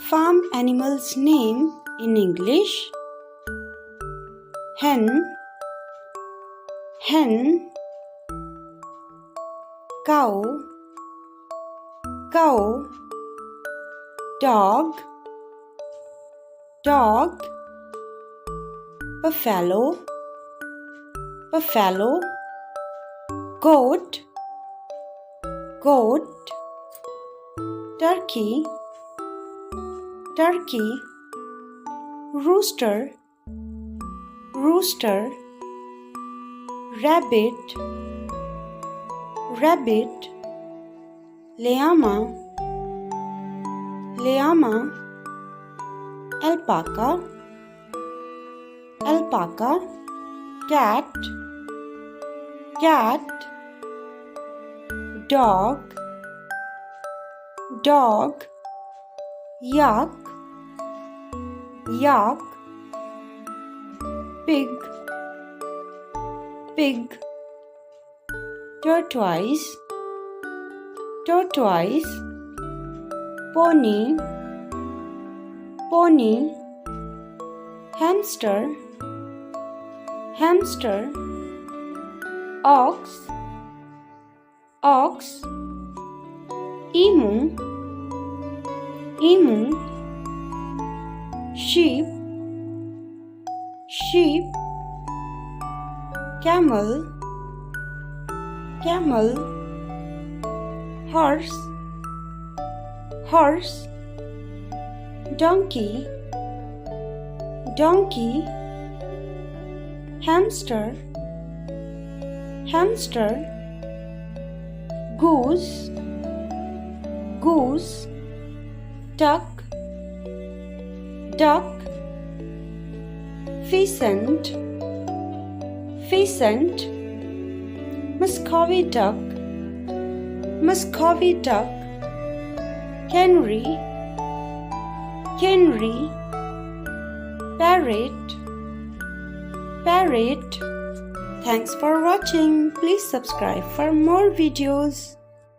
Farm animals name in English: hen, hen, cow, cow, dog, dog, buffalo, buffalo, goat, goat, turkey, turkey, rooster, rooster, rabbit, rabbit, llama, llama, alpaca, alpaca, cat, cat, dog, dog, yak, yak, pig, pig, tortoise, tortoise, pony, pony, hamster, hamster, ox, ox, emu, emu, sheep, sheep, camel, camel, horse, horse, donkey, donkey, hamster, hamster, goose, goose, duck, duck, pheasant, pheasant, Muscovy duck, Muscovy duck, canary, canary, parrot, parrot. Thanks for watching. Please subscribe for more videos.